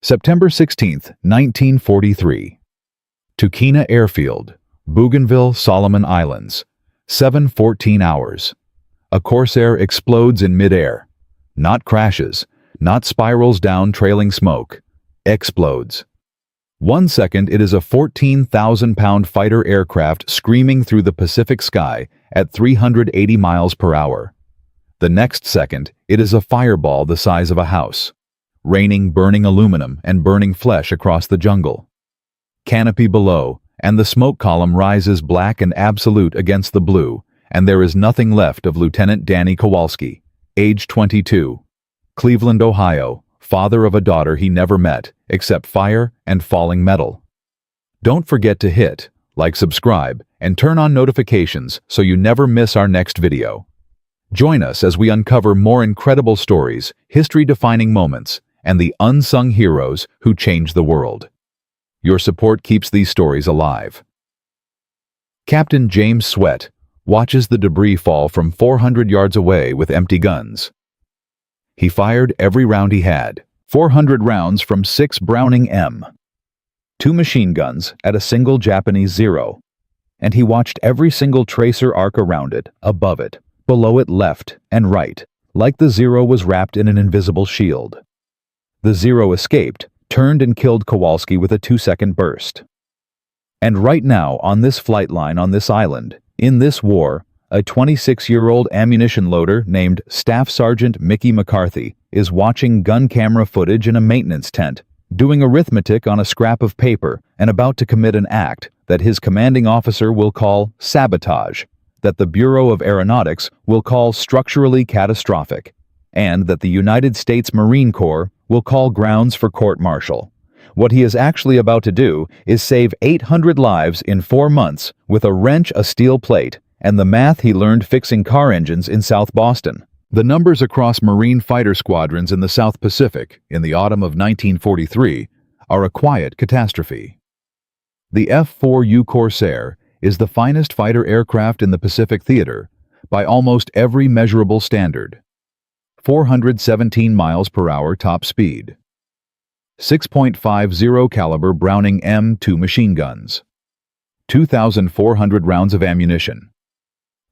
September 16, 1943. Tukina Airfield, Bougainville, Solomon Islands. 7:14 hours. A Corsair explodes in midair. Not crashes, not spirals down trailing smoke. Explodes. 1 second it is a 14,000-pound fighter aircraft screaming through the Pacific sky at 380 miles per hour. The next second it is a fireball the size of a house, raining burning aluminum and burning flesh across the jungle. Canopy below, and the smoke column rises black and absolute against the blue, and there is nothing left of Lieutenant Danny Kowalski, age 22, Cleveland, Ohio, father of a daughter he never met, except fire and falling metal. Don't forget to hit like, subscribe, and turn on notifications so you never miss our next video. Join us as we uncover more incredible stories, history-defining moments, and the unsung heroes who change the world. Your support keeps these stories alive. Captain James Sweat watches the debris fall from 400 yards away with empty guns. He fired every round he had, 400 rounds from 6 Browning M, 2 machine guns at a single Japanese Zero, and he watched every single tracer arc around it, above it, below it, left and right, like the Zero was wrapped in an invisible shield. The Zero escaped, turned and killed Kowalski with a 2-second burst. And right now, on this flight line on this island, in this war, a 26-year-old ammunition loader named Staff Sergeant Mickey McCarthy is watching gun camera footage in a maintenance tent, doing arithmetic on a scrap of paper and about to commit an act that his commanding officer will call sabotage, that the Bureau of Aeronautics will call structurally catastrophic, and that the United States Marine Corps will call grounds for court-martial. What he is actually about to do is save 800 lives in 4 months with a wrench, a steel plate, and the math he learned fixing car engines in South Boston. The numbers across Marine fighter squadrons in the South Pacific in the autumn of 1943 are a quiet catastrophe. The F-4U Corsair is the finest fighter aircraft in the Pacific theater by almost every measurable standard. 417 miles per hour top speed. 6.50 caliber Browning M2 machine guns. 2,400 rounds of ammunition.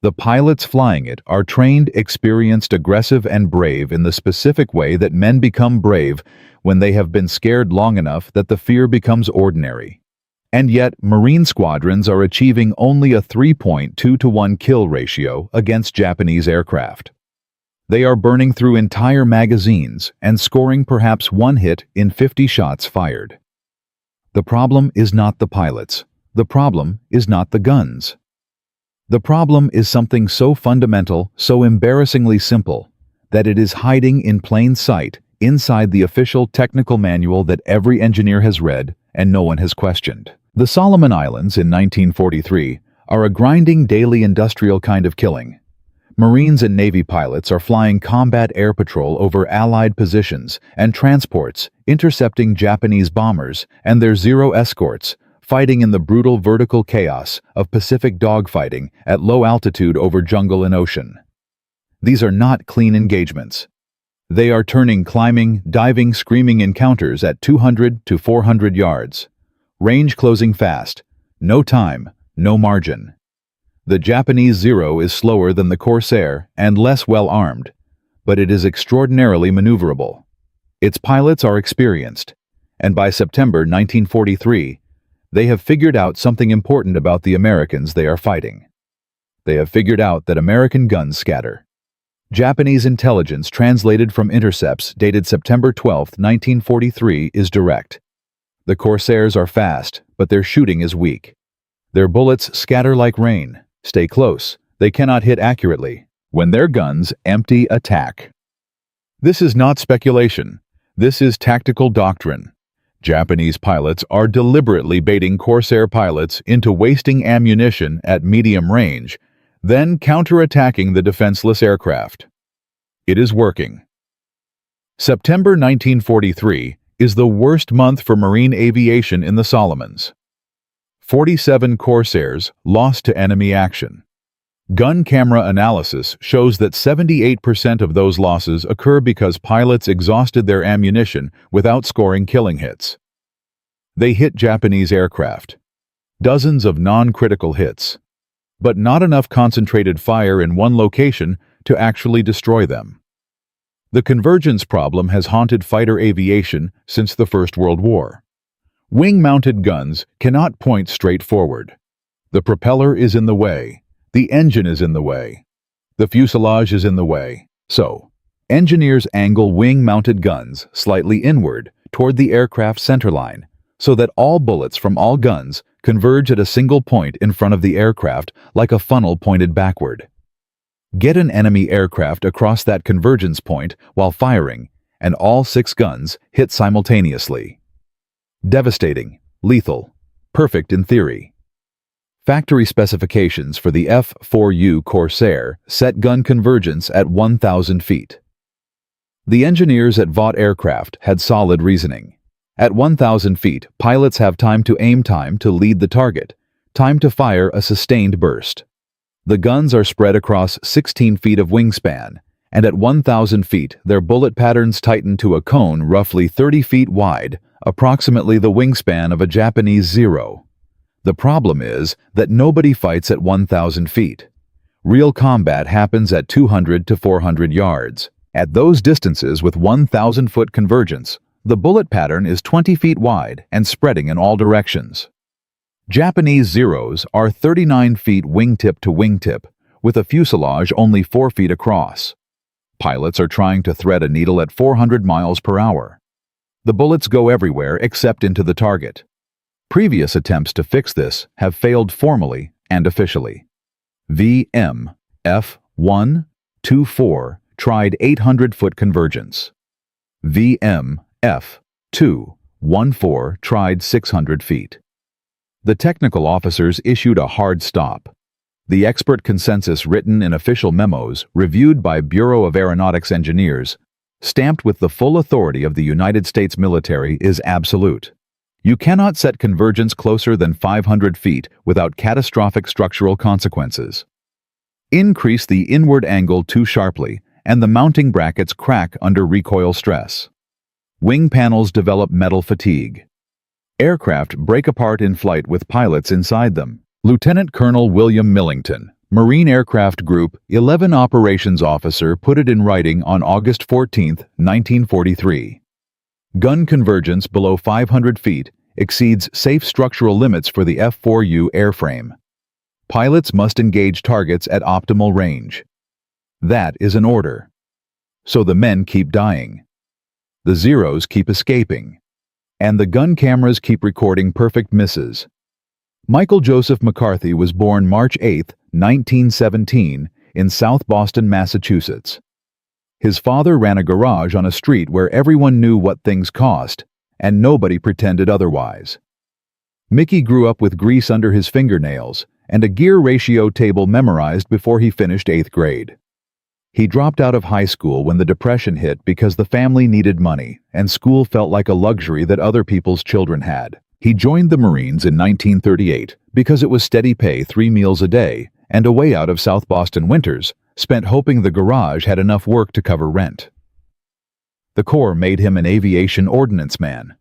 The pilots flying it are trained, experienced, aggressive, and brave in the specific way that men become brave when they have been scared long enough that the fear becomes ordinary. And yet, Marine squadrons are achieving only a 3.2-to-1 kill ratio against Japanese aircraft. They are burning through entire magazines and scoring perhaps 1 hit in 50 shots fired. The problem is not the pilots. The problem is not the guns. The problem is something so fundamental, so embarrassingly simple, that it is hiding in plain sight inside the official technical manual that every engineer has read and no one has questioned. The Solomon Islands in 1943 are a grinding daily industrial kind of killing. Marines and Navy pilots are flying combat air patrol over Allied positions and transports, intercepting Japanese bombers and their Zero escorts, fighting in the brutal vertical chaos of Pacific dogfighting at low altitude over jungle and ocean. These are not clean engagements. They are turning climbing, diving, screaming encounters at 200 to 400 yards. Range closing fast. No time, no margin. The Japanese Zero is slower than the Corsair and less well armed, but it is extraordinarily maneuverable. Its pilots are experienced, and by September 1943, they have figured out something important about the Americans they are fighting. They have figured out that American guns scatter. Japanese intelligence translated from intercepts dated September 12, 1943 is direct. The Corsairs are fast, but their shooting is weak. Their bullets scatter like rain. Stay close. They cannot hit accurately. When their guns empty attack. This is not speculation. This is tactical doctrine. Japanese pilots are deliberately baiting Corsair pilots into wasting ammunition at medium range, then counterattacking the defenseless aircraft. It is working. September 1943 is the worst month for marine aviation in the Solomons. 47 Corsairs lost to enemy action. Gun camera analysis shows that 78% of those losses occur because pilots exhausted their ammunition without scoring killing hits. They hit Japanese aircraft. Dozens of non-critical hits, but not enough concentrated fire in one location to actually destroy them. The convergence problem has haunted fighter aviation since the First World War. Wing-mounted guns cannot point straight forward. The propeller is in the way. The engine is in the way. The fuselage is in the way. So, engineers angle wing-mounted guns slightly inward toward the aircraft's centerline so that all bullets from all guns converge at a single point in front of the aircraft like a funnel pointed backward. Get an enemy aircraft across that convergence point while firing, and all 6 guns hit simultaneously. Devastating, lethal, perfect in theory. Factory specifications for the F-4U Corsair set gun convergence at 1,000 feet. The engineers at Vought Aircraft had solid reasoning. At 1,000 feet, pilots have time to aim, time to lead the target, time to fire a sustained burst. The guns are spread across 16 feet of wingspan, and at 1,000 feet, their bullet patterns tighten to a cone roughly 30 feet wide, approximately the wingspan of a Japanese Zero. The problem is that nobody fights at 1,000 feet. Real combat happens at 200 to 400 yards. At those distances with 1,000-foot convergence, the bullet pattern is 20 feet wide and spreading in all directions. Japanese Zeros are 39 feet wingtip to wingtip, with a fuselage only 4 feet across. Pilots are trying to thread a needle at 400 miles per hour. The bullets go everywhere except into the target. Previous attempts to fix this have failed formally and officially. VM-F-1-24 tried 800-foot convergence. VM-F-2-14 tried 600 feet. The technical officers issued a hard stop. The expert consensus written in official memos, reviewed by Bureau of Aeronautics engineers, stamped with the full authority of the United States military, is absolute. You cannot set convergence closer than 500 feet without catastrophic structural consequences. Increase the inward angle too sharply, and the mounting brackets crack under recoil stress. Wing panels develop metal fatigue. Aircraft break apart in flight with pilots inside them. Lieutenant Colonel William Millington, Marine Aircraft Group 11 Operations Officer, put it in writing on August 14, 1943. Gun convergence below 500 feet exceeds safe structural limits for the F-4U airframe. Pilots must engage targets at optimal range. That is an order. So the men keep dying. The Zeros keep escaping. And the gun cameras keep recording perfect misses. Michael Joseph McCarthy was born March 8, 1917, in South Boston, Massachusetts. His father ran a garage on a street where everyone knew what things cost, and nobody pretended otherwise. Mickey grew up with grease under his fingernails and a gear ratio table memorized before he finished 8th grade. He dropped out of high school when the Depression hit because the family needed money, and school felt like a luxury that other people's children had. He joined the Marines in 1938 because it was steady pay, 3 meals a day, and a way out of South Boston winters, spent hoping the garage had enough work to cover rent. The Corps made him an aviation ordnance man.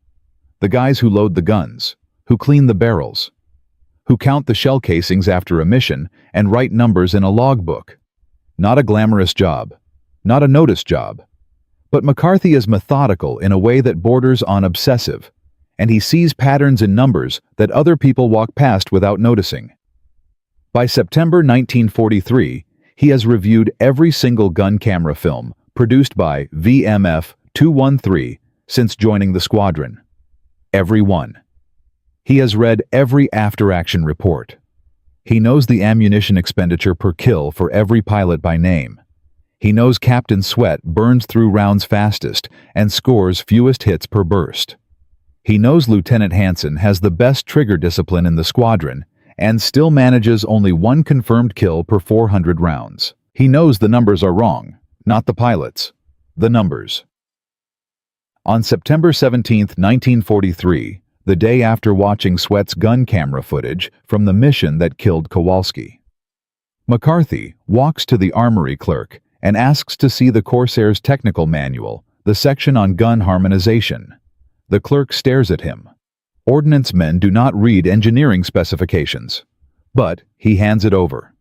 The guys who load the guns, who clean the barrels, who count the shell casings after a mission and write numbers in a logbook. Not a glamorous job, not a notice job. But McCarthy is methodical in a way that borders on obsessive, and he sees patterns in numbers that other people walk past without noticing. By September 1943, he has reviewed every single gun camera film produced by VMF-213 since joining the squadron. Every one. He has read every after-action report. He knows the ammunition expenditure per kill for every pilot by name. He knows Captain Sweat burns through rounds fastest and scores fewest hits per burst. He knows Lieutenant Hansen has the best trigger discipline in the squadron and still manages only 1 confirmed kill per 400 rounds. He knows the numbers are wrong, not the pilots, the numbers. On September 17, 1943, the day after watching Sweat's gun camera footage from the mission that killed Kowalski, McCarthy walks to the armory clerk and asks to see the Corsair's technical manual, the section on gun harmonization. The clerk stares at him. Ordnance men do not read engineering specifications, but he hands it over.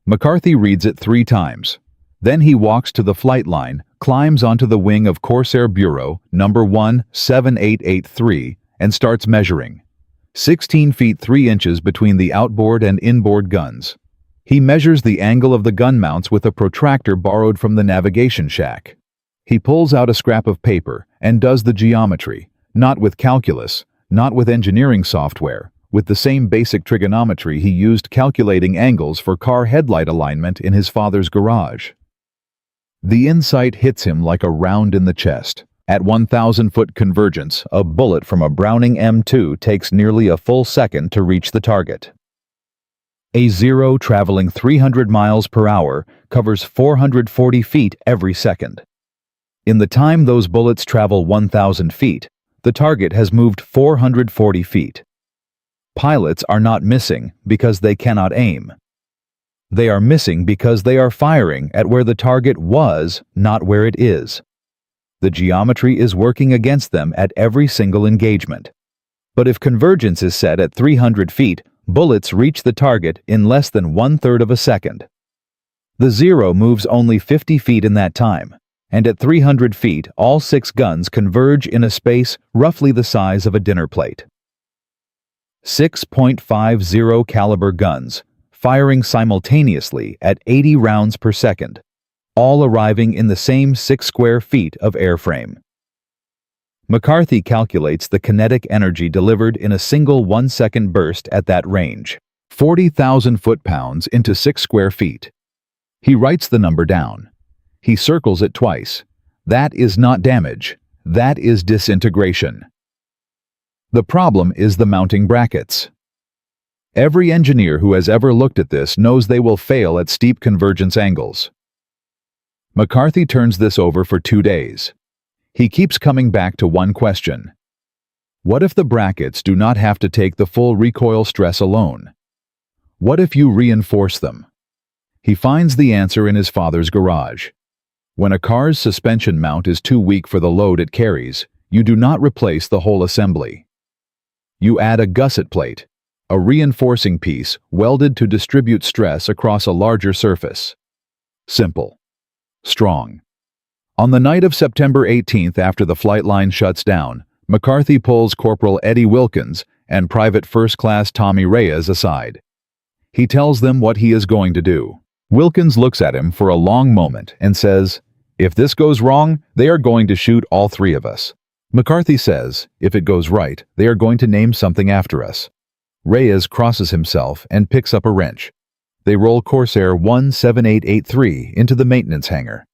McCarthy reads it 3 times. Then he walks to the flight line, climbs onto the wing of Corsair Bureau number 17883 and starts measuring. 16 feet 3 inches between the outboard and inboard guns. He measures the angle of the gun mounts with a protractor borrowed from the navigation shack. He pulls out a scrap of paper and does the geometry, not with calculus, not with engineering software, with the same basic trigonometry he used calculating angles for car headlight alignment in his father's garage. The insight hits him like a round in the chest. At 1,000-foot convergence, a bullet from a Browning M2 takes nearly a full second to reach the target. A Zero traveling 300 miles per hour covers 440 feet every second. In the time those bullets travel 1,000 feet, the target has moved 440 feet. Pilots are not missing because they cannot aim. They are missing because they are firing at where the target was, not where it is. The geometry is working against them at every single engagement. But if convergence is set at 300 feet, bullets reach the target in less than 1/3 of a second. The Zero moves only 50 feet in that time, and at 300 feet, all 6 guns converge in a space roughly the size of a dinner plate. 6.50 caliber guns, firing simultaneously at 80 rounds per second, all arriving in the same 6 square feet of airframe. McCarthy calculates the kinetic energy delivered in a single 1-second burst at that range, 40,000 foot-pounds into 6 square feet. He writes the number down. He circles it twice. That is not damage. That is disintegration. The problem is the mounting brackets. Every engineer who has ever looked at this knows they will fail at steep convergence angles. McCarthy turns this over for 2 days. He keeps coming back to one question. What if the brackets do not have to take the full recoil stress alone? What if you reinforce them? He finds the answer in his father's garage. When a car's suspension mount is too weak for the load it carries, you do not replace the whole assembly. You add a gusset plate, a reinforcing piece welded to distribute stress across a larger surface. Simple. Strong. On the night of September 18th, after the flight line shuts down, McCarthy pulls Corporal Eddie Wilkins and Private First Class Tommy Reyes aside. He tells them what he is going to do. Wilkins looks at him for a long moment and says, "If this goes wrong, they are going to shoot all 3 of us." McCarthy says, "If it goes right, they are going to name something after us." Reyes crosses himself and picks up a wrench. They roll Corsair 17883 into the maintenance hangar.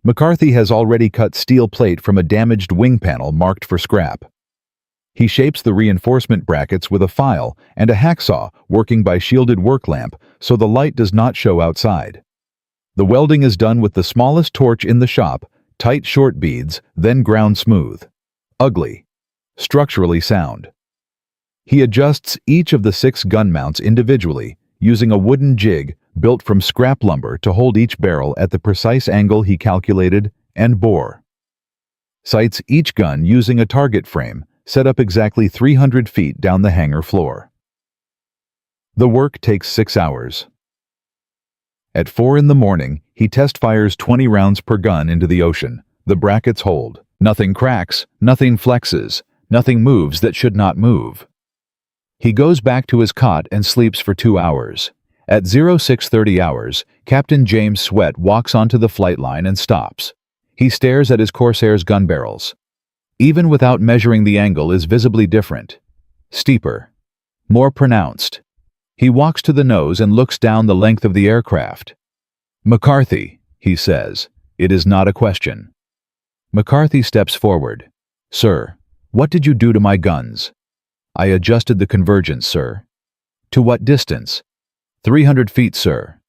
McCarthy has already cut steel plate from a damaged wing panel marked for scrap. He shapes the reinforcement brackets with a file and a hacksaw working by shielded work lamp so the light does not show outside. The welding is done with the smallest torch in the shop, tight short beads, then ground smooth. Ugly. Structurally sound. He adjusts each of the 6 gun mounts individually, using a wooden jig built from scrap lumber to hold each barrel at the precise angle he calculated and bore. Sights each gun using a target frame set up exactly 300 feet down the hangar floor. The work takes 6 hours. At 4 in the morning, he test fires 20 rounds per gun into the ocean. The brackets hold. Nothing cracks, nothing flexes, nothing moves that should not move. He goes back to his cot and sleeps for 2 hours. At 0630 hours, Captain James Sweat walks onto the flight line and stops. He stares at his Corsair's gun barrels. Even without measuring, the angle is visibly different. Steeper. More pronounced. He walks to the nose and looks down the length of the aircraft. "McCarthy," he says, "it is not a question." McCarthy steps forward. "Sir, what did you do to my guns?" "I adjusted the convergence, sir." "To what distance?" 300 feet, sir."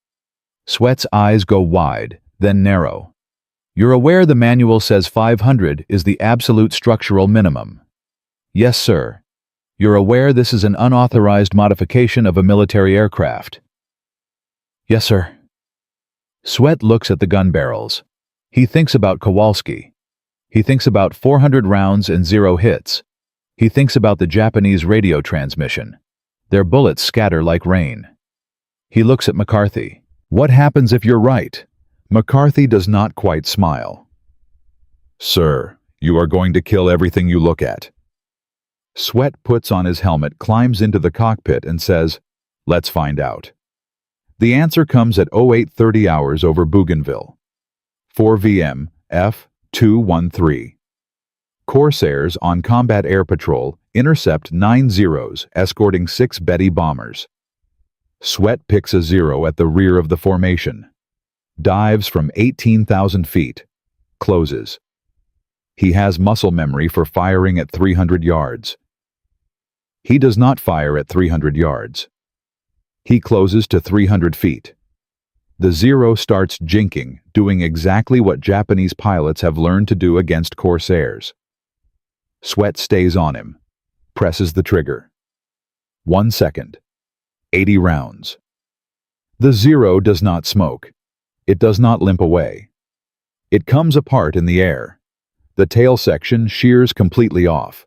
Sweat's eyes go wide, then narrow. "You're aware the manual says 500 is the absolute structural minimum?" "Yes, sir." "You're aware this is an unauthorized modification of a military aircraft?" Yes, sir. Sweat looks at the gun barrels. He thinks about Kowalski. He thinks about 400 rounds and 0 hits. He thinks about the Japanese radio transmission. Their bullets scatter like rain. He looks at McCarthy. What happens if you're right? McCarthy does not quite smile. Sir, you are going to kill everything you look at. Sweat puts on his helmet, climbs into the cockpit, and says, let's find out. The answer comes at 0830 hours over Bougainville. 4 VM, F-213. Corsairs on combat air patrol intercept 9 Zeros, escorting 6 Betty bombers. Sweat picks a 0 at the rear of the formation. Dives from 18,000 feet. Closes. He has muscle memory for firing at 300 yards. He does not fire at 300 yards. He closes to 300 feet. The 0 starts jinking, doing exactly what Japanese pilots have learned to do against Corsairs. Sweat stays on him. Presses the trigger. 1 second. 80 rounds. The 0 does not smoke. It does not limp away. It comes apart in the air. The tail section shears completely off.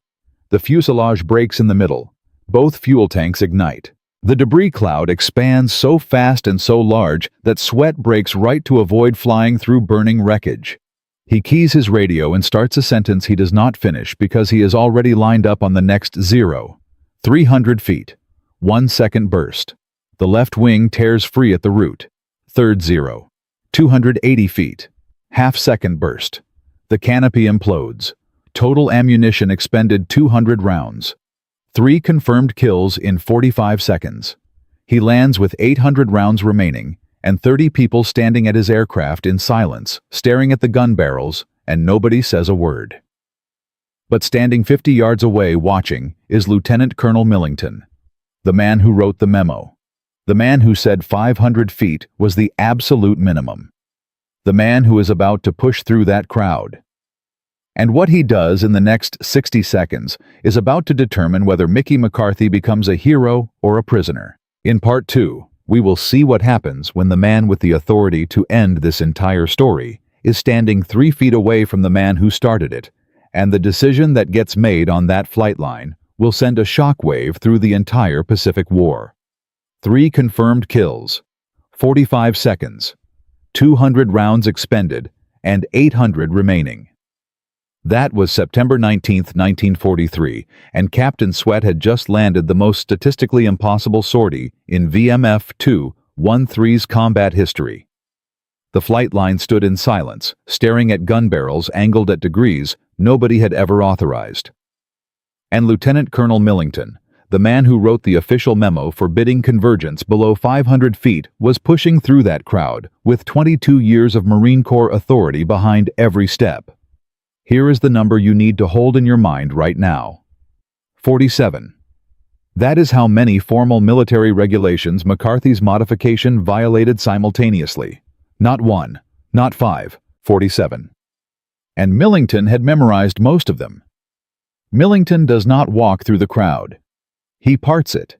The fuselage breaks in the middle. Both fuel tanks ignite. The debris cloud expands so fast and so large that Sweat brakes right to avoid flying through burning wreckage. He keys his radio and starts a sentence he does not finish because he is already lined up on the next 0. 300 feet. 1 second burst. The left wing tears free at the root. Third 0. 280 feet. Half-second burst. The canopy implodes. Total ammunition expended 200 rounds. 3 confirmed kills in 45 seconds. He lands with 800 rounds remaining, and 30 people standing at his aircraft in silence, staring at the gun barrels, and nobody says a word. But standing 50 yards away watching is Lieutenant Colonel Millington, the man who wrote the memo. The man who said 500 feet was the absolute minimum. The man who is about to push through that crowd. And what he does in the next 60 seconds is about to determine whether Mickey McCarthy becomes a hero or a prisoner. In Part 2, we will see what happens when the man with the authority to end this entire story is standing 3 feet away from the man who started it, and the decision that gets made on that flight line will send a shockwave through the entire Pacific War. 3 confirmed kills, 45 seconds, 200 rounds expended, and 800 remaining. That was September 19, 1943, and Captain Sweat had just landed the most statistically impossible sortie in VMF 213's combat history. The flight line stood in silence, staring at gun barrels angled at degrees nobody had ever authorized. And Lieutenant Colonel Millington, the man who wrote the official memo forbidding convergence below 500 feet, was pushing through that crowd with 22 years of Marine Corps authority behind every step. Here is the number you need to hold in your mind right now. 47. That is how many formal military regulations McCarthy's modification violated simultaneously. Not 1, not 5, 47. And Millington had memorized most of them. Millington does not walk through the crowd. He parts it.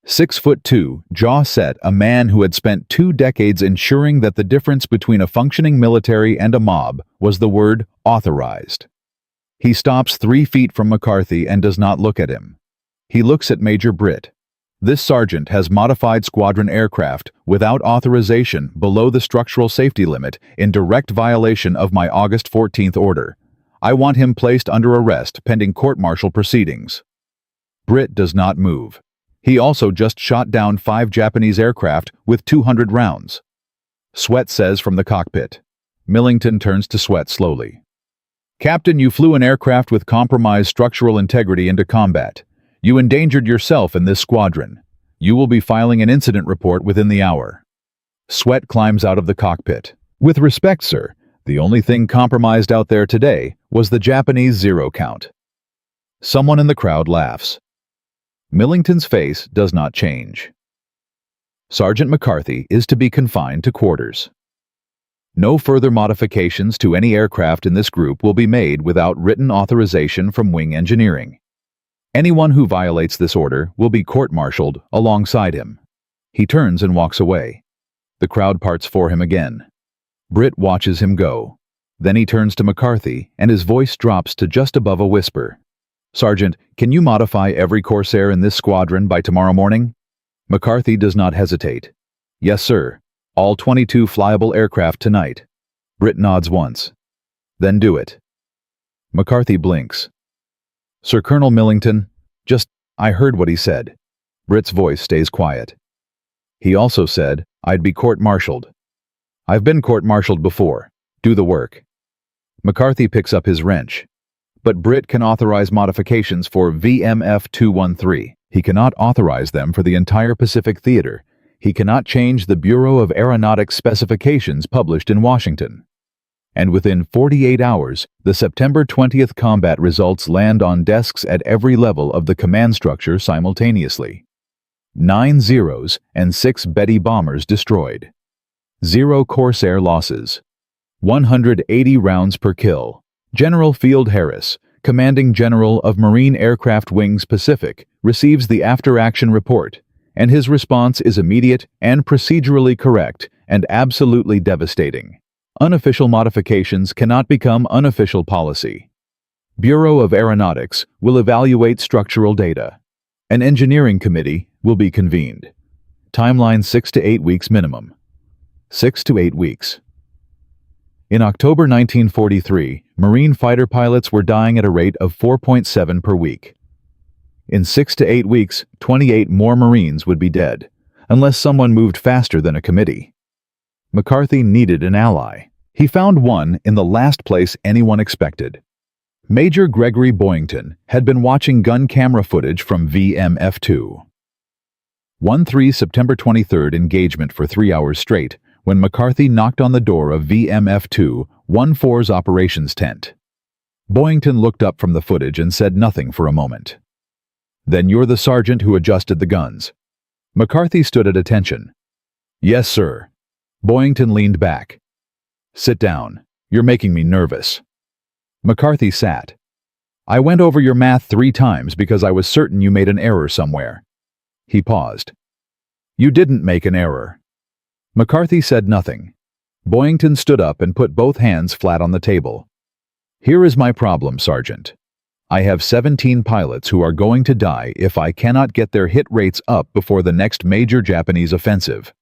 6'2", jaw set, a man who had spent 2 decades ensuring that the difference between a functioning military and a mob was the word authorized. He stops 3 feet from McCarthy and does not look at him. He looks at Major Britt. This sergeant has modified squadron aircraft without authorization below the structural safety limit in direct violation of my August 14th order. I want him placed under arrest pending court-martial proceedings. Britt does not move. He also just shot down 5 Japanese aircraft with 200 rounds. Sweat says from the cockpit. Millington turns to Sweat slowly. Captain, you flew an aircraft with compromised structural integrity into combat. You endangered yourself in this squadron. You will be filing an incident report within the hour. Sweat climbs out of the cockpit. With respect, sir, the only thing compromised out there today was the Japanese 0 count. Someone in the crowd laughs. Millington's face does not change. Sergeant McCarthy is to be confined to quarters. No further modifications to any aircraft in this group will be made without written authorization from Wing Engineering. Anyone who violates this order will be court-martialed alongside him. He turns and walks away. The crowd parts for him again. Britt watches him go. Then he turns to McCarthy, and his voice drops to just above a whisper. "Sergeant, can you modify every Corsair in this squadron by tomorrow morning?" McCarthy does not hesitate. "Yes, sir. All 22 flyable aircraft tonight." Britt nods once. "Then do it." McCarthy blinks. "Sir Colonel Millington, I heard what he said." Britt's voice stays quiet. "He also said I'd be court-martialed." "I've been court-martialed before. Do the work." McCarthy picks up his wrench. "But Britt can authorize modifications for VMF 213. He cannot authorize them for the entire Pacific Theater. He cannot change the Bureau of Aeronautics specifications published in Washington." And within 48 hours, the September 20th combat results land on desks at every level of the command structure simultaneously. 9 Zeros and 6 Betty bombers destroyed. 0 Corsair losses. 180 rounds per kill. General Field Harris, Commanding General of Marine Aircraft Wings Pacific, receives the after-action report, and his response is immediate and procedurally correct and absolutely devastating. Unofficial modifications cannot become unofficial policy. Bureau of Aeronautics will evaluate structural data. An engineering committee will be convened. Timeline 6 to 8 weeks minimum. 6 to 8 weeks. In October 1943, Marine fighter pilots were dying at a rate of 4.7 per week. In 6 to 8 weeks, 28 more Marines would be dead, unless someone moved faster than a committee. McCarthy needed an ally. He found one in the last place anyone expected. Major Gregory Boyington had been watching gun camera footage from VMF-2. 1-3 September 23rd engagement for 3 hours straight when McCarthy knocked on the door of VMF-2, 1-4's operations tent. Boyington looked up from the footage and said nothing for a moment. "Then you're the sergeant who adjusted the guns." McCarthy stood at attention. "Yes, sir." Boyington leaned back. "Sit down. You're making me nervous." McCarthy sat. "I went over your math 3 times because I was certain you made an error somewhere." He paused. "You didn't make an error." McCarthy said nothing. Boyington stood up and put both hands flat on the table. "Here is my problem, Sergeant. I have 17 pilots who are going to die if I cannot get their hit rates up before the next major Japanese offensive.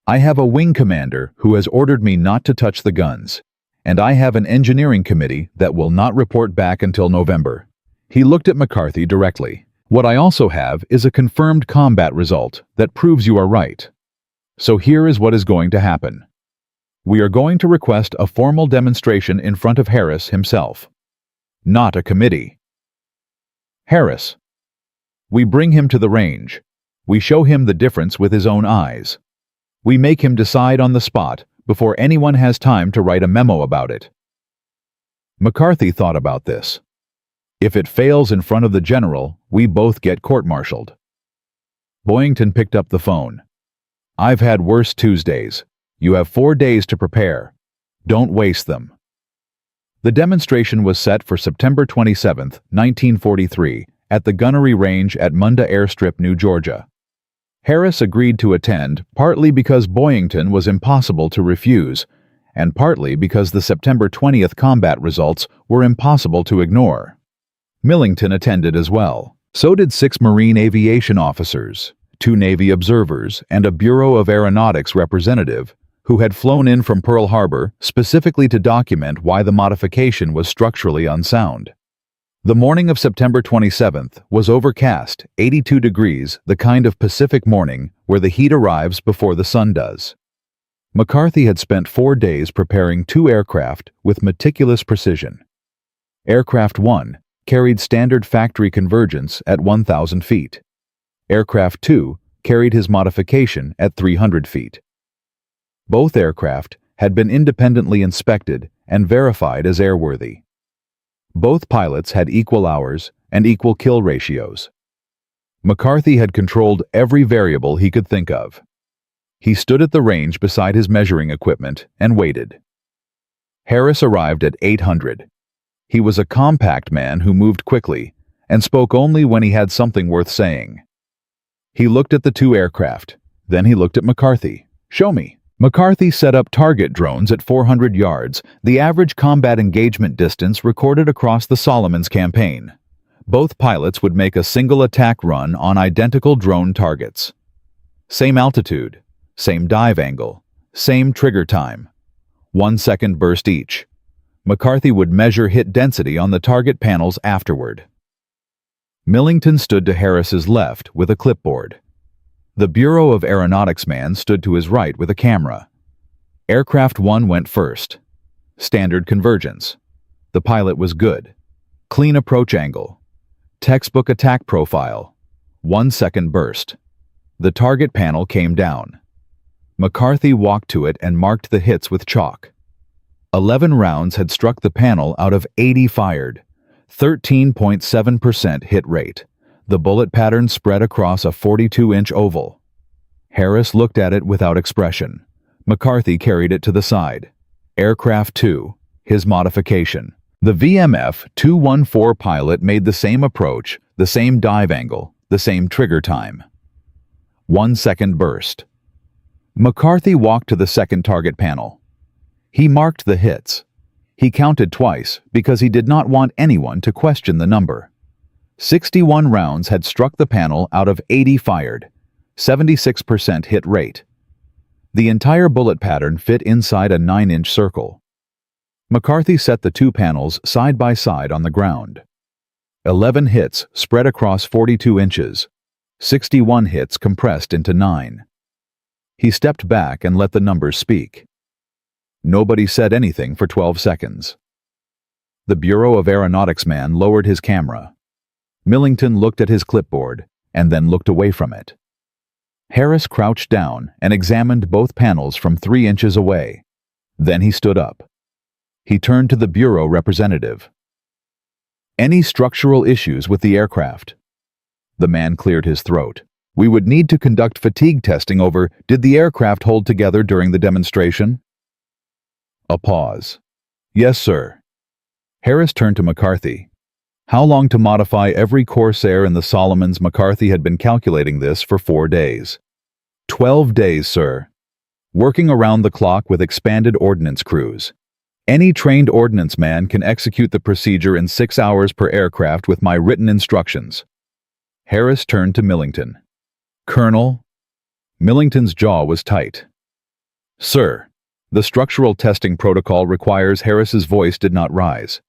I have a wing commander who has ordered me not to touch the guns, and I have an engineering committee that will not report back until November." He looked at McCarthy directly. "What I also have is a confirmed combat result that proves you are right. So here is what is going to happen. We are going to request a formal demonstration in front of Harris himself. Not a committee. Harris. We bring him to the range. We show him the difference with his own eyes. We make him decide on the spot before anyone has time to write a memo about it." McCarthy thought about this. "If it fails in front of the general, we both get court-martialed." Boyington picked up the phone. "I've had worse Tuesdays. You have 4 days to prepare. Don't waste them." The demonstration was set for September 27, 1943, at the gunnery range at Munda Airstrip, New Georgia. Harris agreed to attend partly because Boyington was impossible to refuse, and partly because the September 20th combat results were impossible to ignore. Millington attended as well. So did 6 Marine aviation officers, 2 Navy observers, and a Bureau of Aeronautics representative who had flown in from Pearl Harbor specifically to document why the modification was structurally unsound. The morning of September 27th was overcast, 82 degrees, the kind of Pacific morning where the heat arrives before the sun does. McCarthy had spent 4 days preparing 2 aircraft with meticulous precision. Aircraft 1 carried standard factory convergence at 1,000 feet. Aircraft 2 carried his modification at 300 feet. Both aircraft had been independently inspected and verified as airworthy. Both pilots had equal hours and equal kill ratios. McCarthy had controlled every variable he could think of. He stood at the range beside his measuring equipment and waited. Harris arrived at 800. He was a compact man who moved quickly and spoke only when he had something worth saying. He looked at the 2 aircraft. Then he looked at McCarthy. "Show me." McCarthy set up target drones at 400 yards, the average combat engagement distance recorded across the Solomons campaign. Both pilots would make a single attack run on identical drone targets. Same altitude, same dive angle, same trigger time. 1 second burst each. McCarthy would measure hit density on the target panels afterward. Millington stood to Harris's left with a clipboard. The Bureau of Aeronautics man stood to his right with a camera. Aircraft 1 went first. Standard convergence. The pilot was good. Clean approach angle. Textbook attack profile. 1 second burst. The target panel came down. McCarthy walked to it and marked the hits with chalk. 11 rounds had struck the panel out of 80 fired. 13.7% hit rate. The bullet pattern spread across a 42-inch oval. Harris looked at it without expression. McCarthy carried it to the side. Aircraft 2, his modification. The VMF 214 pilot made the same approach, the same dive angle, the same trigger time. 1 second burst. McCarthy walked to the second target panel. He marked the hits. He counted twice because he did not want anyone to question the number. 61 rounds had struck the panel out of 80 fired, 76% hit rate. The entire bullet pattern fit inside a 9-inch circle. McCarthy set the two panels side by side on the ground. 11 hits spread across 42 inches, 61 hits compressed into 9. He stepped back and let the numbers speak. Nobody said anything for 12 seconds. The Bureau of Aeronautics man lowered his camera. Millington looked at his clipboard and then looked away from it. Harris crouched down and examined both panels from 3 inches away. Then he stood up. He turned to the Bureau representative. Any structural issues with the aircraft? The man cleared his throat. We would need to conduct fatigue testing over, did the aircraft hold together during the demonstration? A pause. Yes, sir. Harris turned to McCarthy. How long to modify every Corsair in the Solomons? McCarthy had been calculating this for 4 days. 12 days, sir. Working around the clock with expanded ordnance crews. Any trained ordnance man can execute the procedure in 6 hours per aircraft with my written instructions. Harris turned to Millington. Colonel? Millington's jaw was tight. Sir, the structural testing protocol requires. Harris's voice did not rise.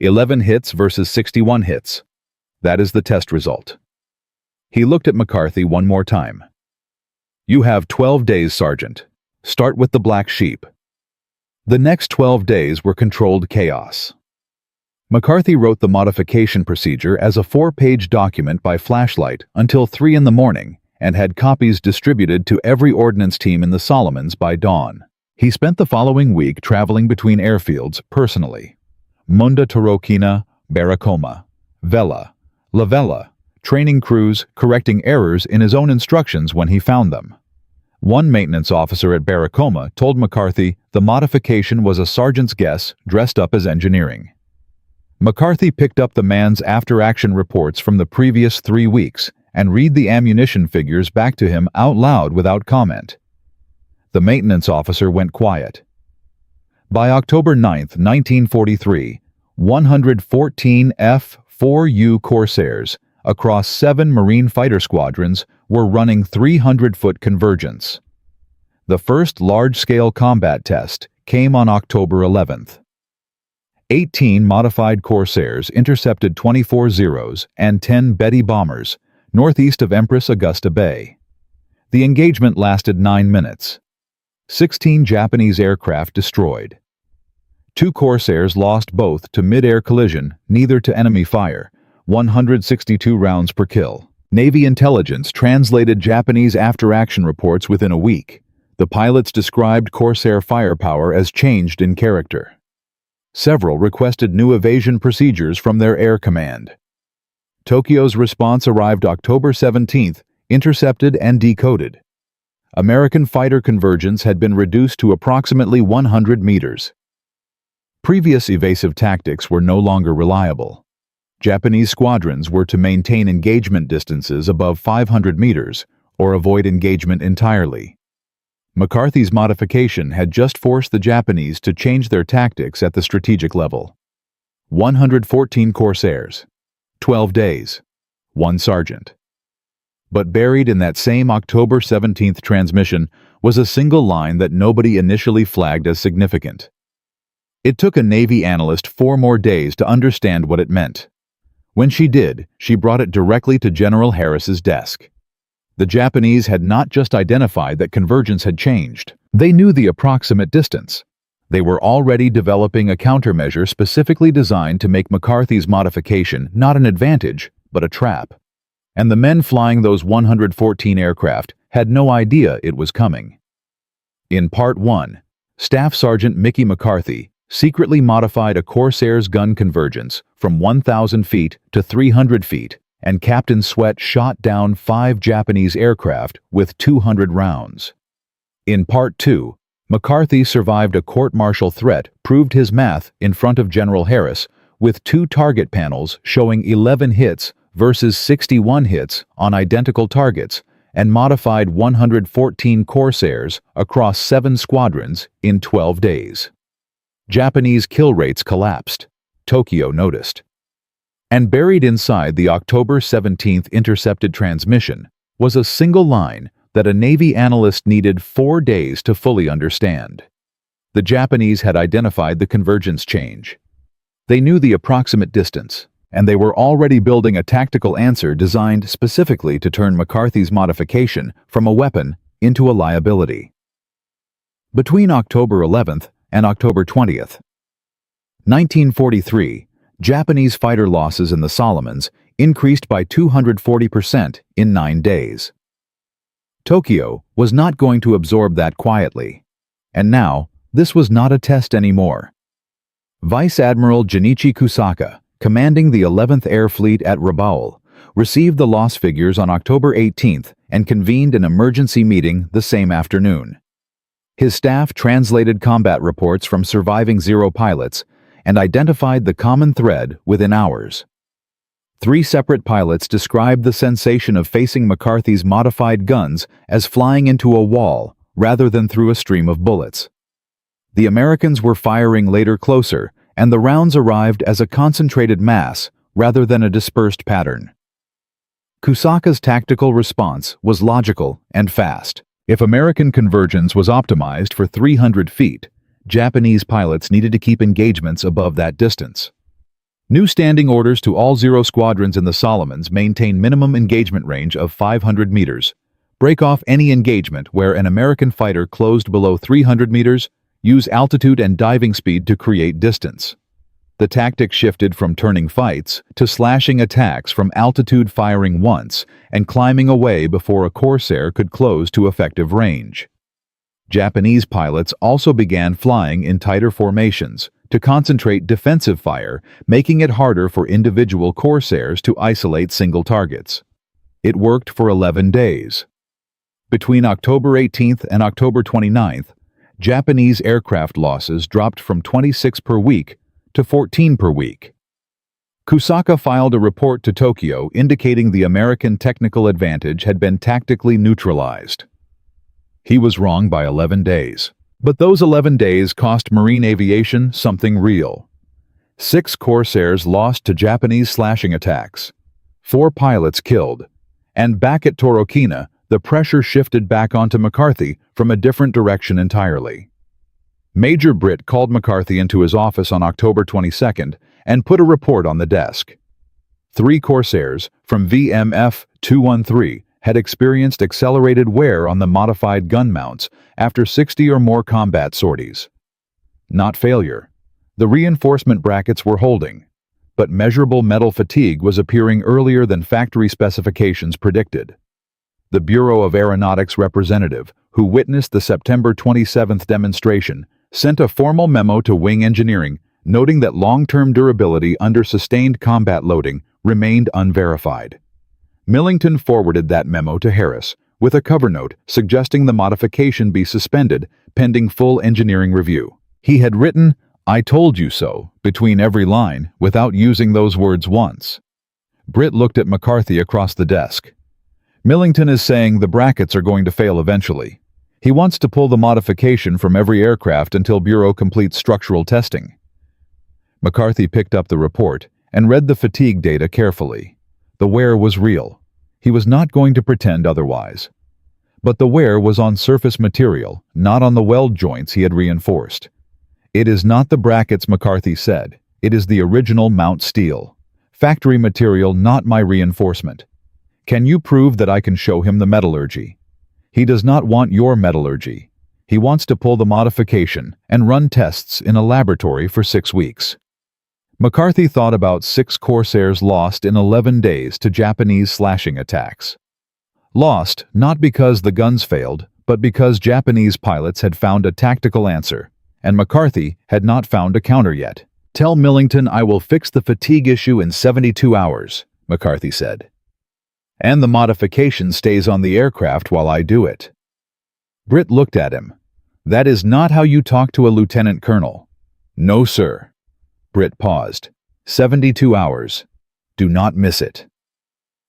11 hits versus 61 hits. That is the test result. He looked at McCarthy one more time. You have 12 days, Sergeant. Start with the black sheep. The next 12 days were controlled chaos. McCarthy wrote the modification procedure as a 4-page document by flashlight until 3 in the morning and had copies distributed to every ordnance team in the Solomons by dawn. He spent the following week traveling between airfields personally. Munda Torokina, Baracoma, Vela, La Vela, training crews, correcting errors in his own instructions when he found them. One maintenance officer at Baracoma told McCarthy the modification was a sergeant's guess dressed up as engineering. McCarthy picked up the man's after-action reports from the previous 3 weeks and read the ammunition figures back to him out loud without comment. The maintenance officer went quiet. By October 9, 1943, 114 F-4U Corsairs across 7 Marine fighter squadrons were running 300-foot convergence. The first large-scale combat test came on October 11th. 18 modified Corsairs intercepted 24 Zeros and 10 Betty bombers northeast of Empress Augusta Bay. The engagement lasted 9 minutes. 16 Japanese aircraft destroyed. 2 Corsairs lost both to mid-air collision, neither to enemy fire, 162 rounds per kill. Navy intelligence translated Japanese after-action reports within a week. The pilots described Corsair firepower as changed in character. Several requested new evasion procedures from their air command. Tokyo's response arrived October 17th, intercepted and decoded. American fighter convergence had been reduced to approximately 100 meters. Previous evasive tactics were no longer reliable. Japanese squadrons were to maintain engagement distances above 500 meters or avoid engagement entirely. McCarthy's modification had just forced the Japanese to change their tactics at the strategic level. 114 Corsairs, 12 days, 1 sergeant. But buried in that same October 17th transmission was a single line that nobody initially flagged as significant. It took a Navy analyst 4 more days to understand what it meant. When she did, she brought it directly to General Harris's desk. The Japanese had not just identified that convergence had changed. They knew the approximate distance. They were already developing a countermeasure specifically designed to make McCarthy's modification not an advantage, but a trap. And the men flying those 114 aircraft had no idea it was coming. In Part 1, Staff Sergeant Mickey McCarthy secretly modified a Corsair's gun convergence from 1,000 feet to 300 feet, and Captain Sweat shot down 5 Japanese aircraft with 200 rounds. In Part 2, McCarthy survived a court-martial threat, proved his math in front of General Harris, with 2 target panels showing 11 hits versus 61 hits on identical targets, and modified 114 Corsairs across 7 squadrons in 12 days. Japanese kill rates collapsed, Tokyo noticed. And buried inside the October 17th intercepted transmission was a single line that a Navy analyst needed 4 days to fully understand. The Japanese had identified the convergence change. They knew the approximate distance, and they were already building a tactical answer designed specifically to turn McCarthy's modification from a weapon into a liability. Between October 11th and October 20th, 1943, Japanese fighter losses in the Solomons increased by 240% in 9 days. Tokyo was not going to absorb that quietly, and now this was not a test anymore. Vice Admiral Junichi Kusaka, commanding the 11th Air Fleet at Rabaul, received the loss figures on October 18th and convened an emergency meeting the same afternoon. His staff translated combat reports from surviving Zero pilots and identified the common thread within hours. 3 separate pilots described the sensation of facing McCarthy's modified guns as flying into a wall rather than through a stream of bullets. The Americans were firing later closer, and the rounds arrived as a concentrated mass rather than a dispersed pattern. Kusaka's tactical response was logical and fast. If American convergence was optimized for 300 feet, Japanese pilots needed to keep engagements above that distance. New standing orders to all Zero squadrons in the Solomons maintain minimum engagement range of 500 meters. Break off any engagement where an American fighter closed below 300 meters. Use altitude and diving speed to create distance. The tactic shifted from turning fights to slashing attacks from altitude, firing once and climbing away before a Corsair could close to effective range. Japanese pilots also began flying in tighter formations to concentrate defensive fire, making it harder for individual Corsairs to isolate single targets. It worked for 11 days. Between October 18th and October 29th, Japanese aircraft losses dropped from 26 per week to 14 per week. Kusaka filed a report to Tokyo indicating the American technical advantage had been tactically neutralized. He was wrong by 11 days. But those 11 days cost marine aviation something real. 6 Corsairs lost to Japanese slashing attacks, 4 pilots killed, and back at Torokina, the pressure shifted back onto McCarthy from a different direction entirely. Major Britt called McCarthy into his office on October 22nd and put a report on the desk. 3 Corsairs from VMF 213 had experienced accelerated wear on the modified gun mounts after 60 or more combat sorties. Not failure. The reinforcement brackets were holding, but measurable metal fatigue was appearing earlier than factory specifications predicted. The Bureau of Aeronautics representative, who witnessed the September 27th demonstration, sent a formal memo to Wing Engineering noting that long-term durability under sustained combat loading remained unverified. Millington forwarded that memo to Harris, with a cover note suggesting the modification be suspended pending full engineering review. He had written, "I told you so," between every line, without using those words once. Britt looked at McCarthy across the desk. "Millington is saying the brackets are going to fail eventually. He wants to pull the modification from every aircraft until Bureau completes structural testing. McCarthy picked up the report and read the fatigue data carefully. The wear was real. He was not going to pretend otherwise. But the wear was on surface material, not on the weld joints he had reinforced. It is not the brackets, McCarthy said. It is the original mount steel. Factory material, not my reinforcement. Can you prove that I can show him the metallurgy? He does not want your metallurgy. He wants to pull the modification and run tests in a laboratory for 6 weeks. McCarthy thought about 6 Corsairs lost in 11 days to Japanese slashing attacks. Lost, not because the guns failed, but because Japanese pilots had found a tactical answer, and McCarthy had not found a counter yet. Tell Millington I will fix the fatigue issue in 72 hours, McCarthy said. And the modification stays on the aircraft while I do it. Britt looked at him. That is not how you talk to a lieutenant colonel. No, sir. Britt paused. 72 hours. Do not miss it.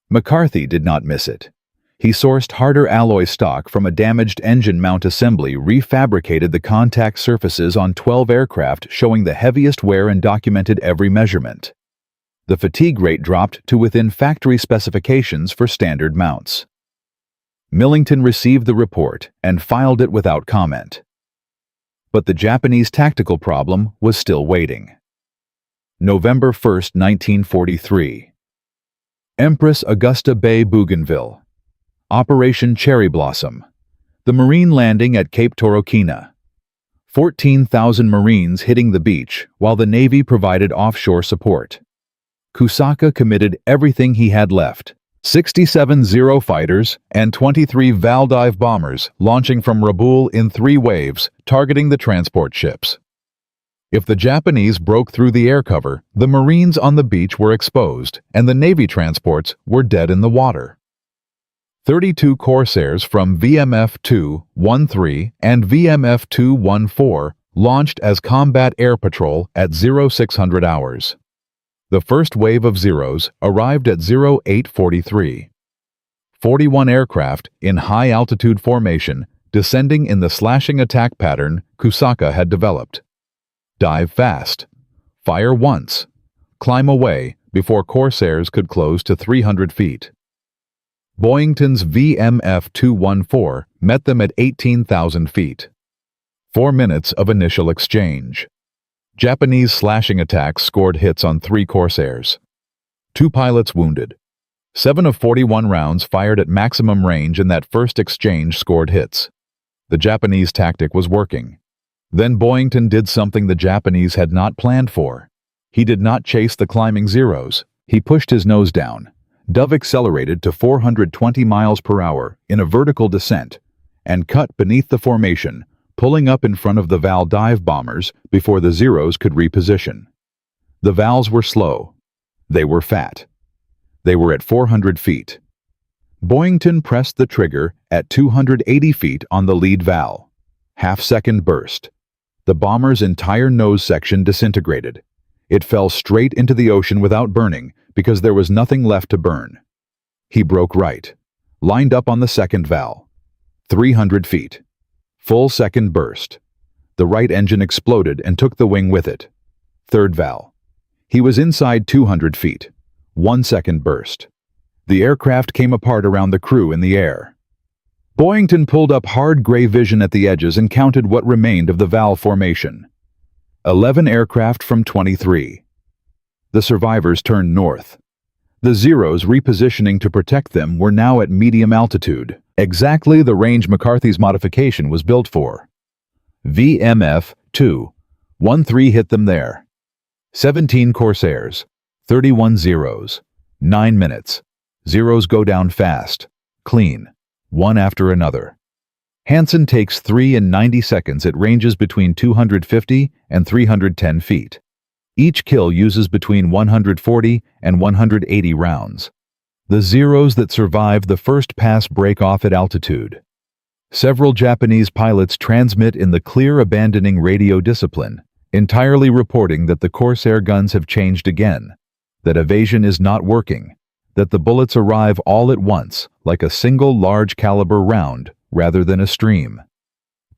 McCarthy did not miss it. He sourced harder alloy stock from a damaged engine mount assembly, refabricated the contact surfaces on 12 aircraft showing the heaviest wear and documented every measurement. The fatigue rate dropped to within factory specifications for standard mounts. Millington received the report and filed it without comment. But the Japanese tactical problem was still waiting. November 1, 1943. Empress Augusta Bay, Bougainville. Operation Cherry Blossom. The Marine landing at Cape Torokina. 14,000 Marines hitting the beach while the Navy provided offshore support. Kusaka committed everything he had left. 67 Zero fighters and 23 Valdive bombers launching from Rabaul in 3 waves, targeting the transport ships. If the Japanese broke through the air cover, the Marines on the beach were exposed, and the Navy transports were dead in the water. 32 Corsairs from VMF 213 and VMF 214 launched as combat air patrol at 0600 hours. The first wave of Zeros arrived at 0843. 41 aircraft in high-altitude formation descending in the slashing attack pattern Kusaka had developed. Dive fast. Fire once. Climb away before Corsairs could close to 300 feet. Boyington's VMF 214 met them at 18,000 feet. 4 minutes of initial exchange. Japanese slashing attacks scored hits on 3 Corsairs. 2 pilots wounded. 7 of 41 rounds fired at maximum range in that first exchange scored hits. The Japanese tactic was working. Then Boyington did something the Japanese had not planned for. He did not chase the climbing Zeros. He pushed his nose down. Dove accelerated to 420 miles per hour in a vertical descent and cut beneath the formation, pulling up in front of the Val dive bombers before the Zeros could reposition. The Vals were slow. They were fat. They were at 400 feet. Boyington pressed the trigger at 280 feet on the lead Val. Half-second burst. The bomber's entire nose section disintegrated. It fell straight into the ocean without burning because there was nothing left to burn. He broke right. Lined up on the second Val. 300 feet. Full second burst. The right engine exploded and took the wing with it. Third Val. He was inside 200 feet. 1 second burst. The aircraft came apart around the crew in the air. Boyington pulled up hard gray vision at the edges and counted what remained of the Val formation. 11 aircraft from 23. The survivors turned north. The Zeros repositioning to protect them were now at medium altitude, exactly the range McCarthy's modification was built for. VMF 213 hit them there. 17 Corsairs, 31 Zeros, 9 minutes. Zeros go down fast, clean, one after another. Hansen takes 3 in 90 seconds at ranges between 250 and 310 feet. Each kill uses between 140 and 180 rounds. The Zeros that survive the first pass break off at altitude. Several Japanese pilots transmit in the clear abandoning radio discipline, entirely reporting that the Corsair guns have changed again, that evasion is not working, that the bullets arrive all at once, like a single large caliber round, rather than a stream.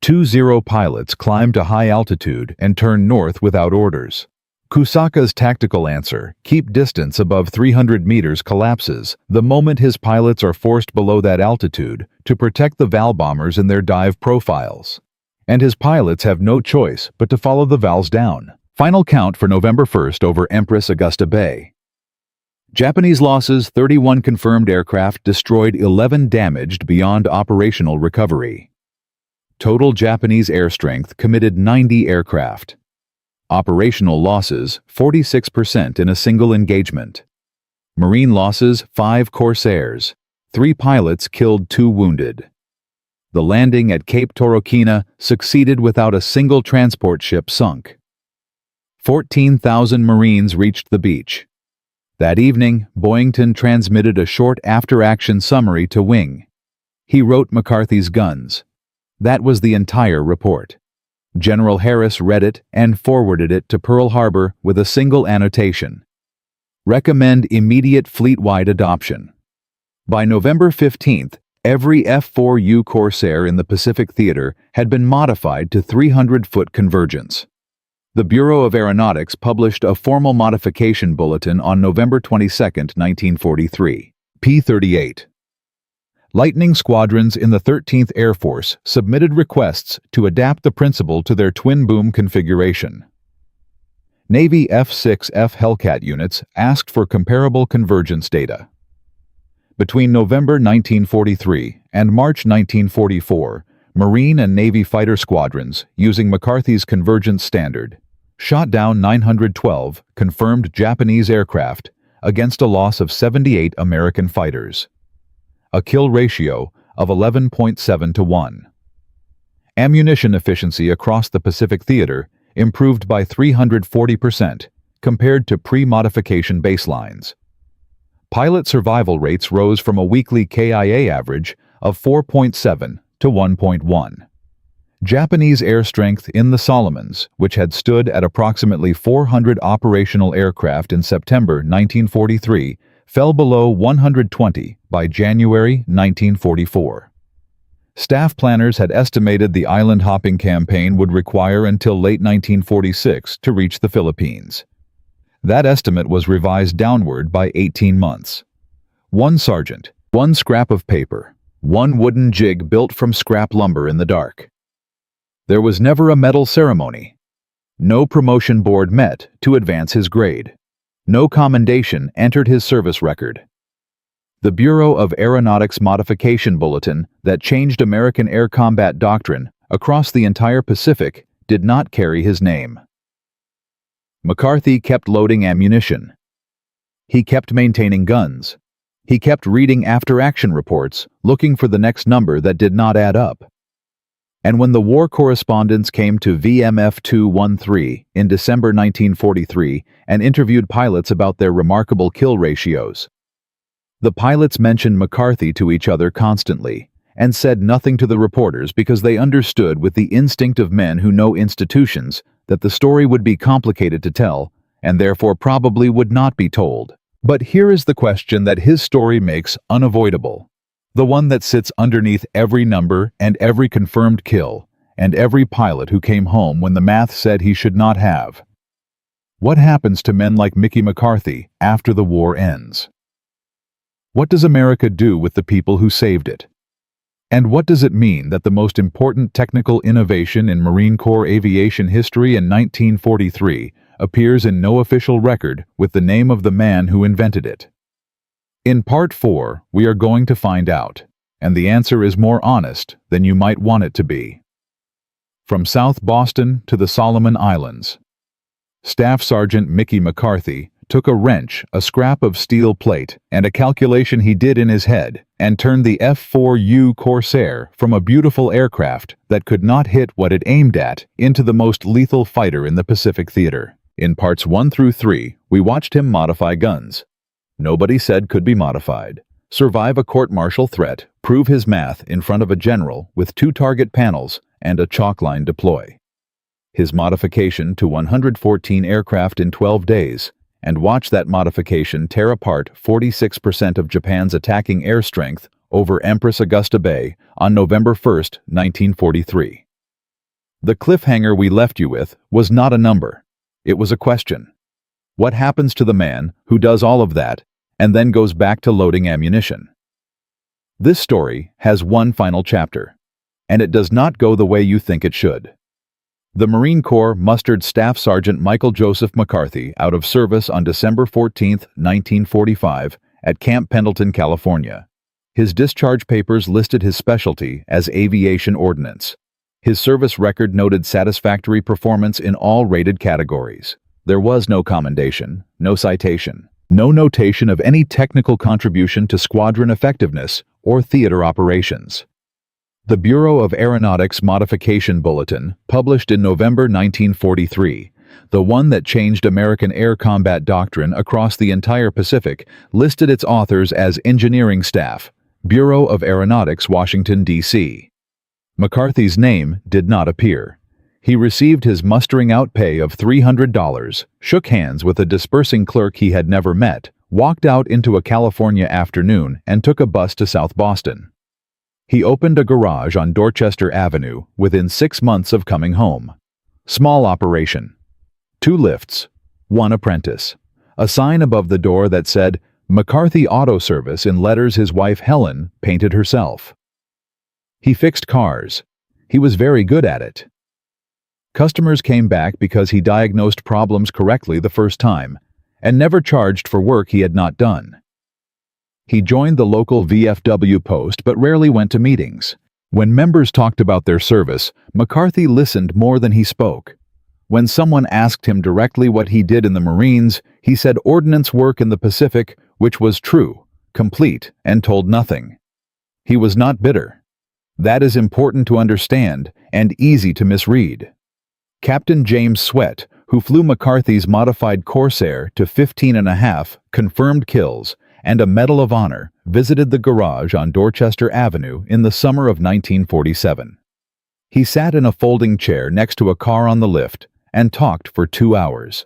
2-0 pilots climb to high altitude and turn north without orders. Kusaka's tactical answer, keep distance above 300 meters, collapses the moment his pilots are forced below that altitude to protect the VAL bombers in their dive profiles. And his pilots have no choice but to follow the VALs down. Final count for November 1st over Empress Augusta Bay. Japanese losses: 31 confirmed aircraft destroyed, 11 damaged beyond operational recovery. Total Japanese air strength committed 90 aircraft. Operational losses: 46% in a single engagement. Marine losses: 5 Corsairs. 3 pilots killed, 2 wounded. The landing at Cape Torokina succeeded without a single transport ship sunk. 14,000 Marines reached the beach. That evening, Boyington transmitted a short after-action summary to Wing. He wrote McCarthy's guns. That was the entire report. General Harris read it and forwarded it to Pearl Harbor with a single annotation: recommend immediate fleet-wide adoption. By November 15th, every F-4U Corsair in the Pacific Theater had been modified to 300-foot convergence. The Bureau of Aeronautics published a formal modification bulletin on November 22, 1943. P-38. Lightning squadrons in the 13th Air Force submitted requests to adapt the principle to their twin-boom configuration. Navy F-6F Hellcat units asked for comparable convergence data. Between November 1943 and March 1944, Marine and Navy fighter squadrons, using McCarthy's convergence standard, shot down 912 confirmed Japanese aircraft against a loss of 78 American fighters. A kill ratio of 11.7 to 1. Ammunition efficiency across the Pacific Theater improved by 340% compared to pre-modification baselines. Pilot survival rates rose from a weekly KIA average of 4.7 to 1.1. Japanese air strength in the Solomons, which had stood at approximately 400 operational aircraft in September 1943, fell below 120 by January 1944. Staff planners had estimated the island-hopping campaign would require until late 1946 to reach the Philippines. That estimate was revised downward by 18 months. 1 sergeant, 1 scrap of paper, 1 wooden jig built from scrap lumber in the dark. There was never a medal ceremony. No promotion board met to advance his grade. No commendation entered his service record. The Bureau of Aeronautics Modification Bulletin that changed American air combat doctrine across the entire Pacific did not carry his name. McCarthy kept loading ammunition. He kept maintaining guns. He kept reading after-action reports, looking for the next number that did not add up. And when the war correspondents came to VMF 213 in December 1943 and interviewed pilots about their remarkable kill ratios, the pilots mentioned McCarthy to each other constantly and said nothing to the reporters because they understood, with the instinct of men who know institutions, that the story would be complicated to tell and therefore probably would not be told. But here is the question that his story makes unavoidable. The one that sits underneath every number and every confirmed kill and every pilot who came home when the math said he should not have. What happens to men like Mickey McCarthy after the war ends? What does America do with the people who saved it? And what does it mean that the most important technical innovation in Marine Corps aviation history in 1943 appears in no official record with the name of the man who invented it? In Part 4, we are going to find out, and the answer is more honest than you might want it to be. From South Boston to the Solomon Islands, Staff Sergeant Mickey McCarthy took a wrench, a scrap of steel plate, and a calculation he did in his head, and turned the F-4U Corsair from a beautiful aircraft that could not hit what it aimed at into the most lethal fighter in the Pacific Theater. In Parts 1 through 3, we watched him modify guns. Nobody said could be modified. Survive a court-martial threat, prove his math in front of a general with 2 target panels and a chalk line deploy. His modification to 114 aircraft in 12 days, and watch that modification tear apart 46% of Japan's attacking air strength over Empress Augusta Bay on November 1, 1943. The cliffhanger we left you with was not a number. It was a question. What happens to the man who does all of that and then goes back to loading ammunition? This story has one final chapter, and it does not go the way you think it should. The Marine Corps mustered Staff Sergeant Michael Joseph McCarthy out of service on December 14, 1945, at Camp Pendleton, California. His discharge papers listed his specialty as aviation ordnance. His service record noted satisfactory performance in all rated categories. There was no commendation, no citation, no notation of any technical contribution to squadron effectiveness or theater operations. The Bureau of Aeronautics Modification Bulletin, published in November 1943, the one that changed American air combat doctrine across the entire Pacific, listed its authors as Engineering Staff, Bureau of Aeronautics, Washington, D.C. McCarthy's name did not appear. He received his mustering out pay of $300, shook hands with a dispersing clerk he had never met, walked out into a California afternoon, and took a bus to South Boston. He opened a garage on Dorchester Avenue within 6 months of coming home. Small operation. 2 lifts, 1 apprentice. A sign above the door that said, McCarthy Auto Service in letters his wife Helen painted herself. He fixed cars. He was very good at it. Customers came back because he diagnosed problems correctly the first time, and never charged for work he had not done. He joined the local VFW post but rarely went to meetings. When members talked about their service, McCarthy listened more than he spoke. When someone asked him directly what he did in the Marines, he said ordnance work in the Pacific, which was true, complete, and told nothing. He was not bitter. That is important to understand and easy to misread. Captain James Sweat, who flew McCarthy's modified Corsair to 15.5 confirmed kills and a Medal of Honor, visited the garage on Dorchester Avenue in the summer of 1947. He sat in a folding chair next to a car on the lift and talked for 2 hours.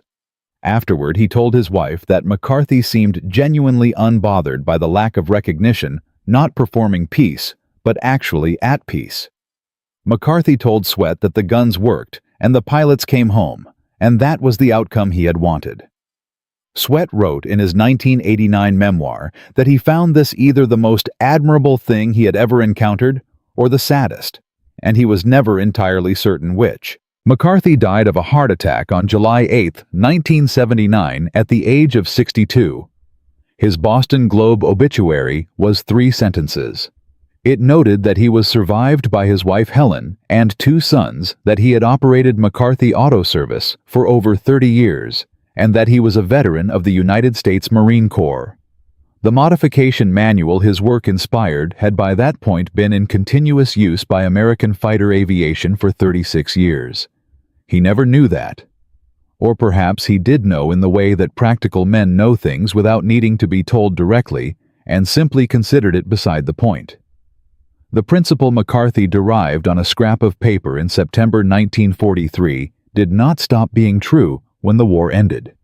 Afterward, he told his wife that McCarthy seemed genuinely unbothered by the lack of recognition, not performing peace, but actually at peace. McCarthy told Sweat that the guns worked and the pilots came home, and that was the outcome he had wanted. Sweat wrote in his 1989 memoir that he found this either the most admirable thing he had ever encountered or the saddest, and he was never entirely certain which. McCarthy died of a heart attack on July 8, 1979, at the age of 62. His Boston Globe obituary was 3 sentences. It noted that he was survived by his wife Helen and 2 sons, that he had operated McCarthy Auto Service for over 30 years, and that he was a veteran of the United States Marine Corps. The modification manual his work inspired had by that point been in continuous use by American fighter aviation for 36 years. He never knew that. Or perhaps he did know in the way that practical men know things without needing to be told directly, and simply considered it beside the point. The principle McCarthy derived on a scrap of paper in September 1943 did not stop being true when the war ended.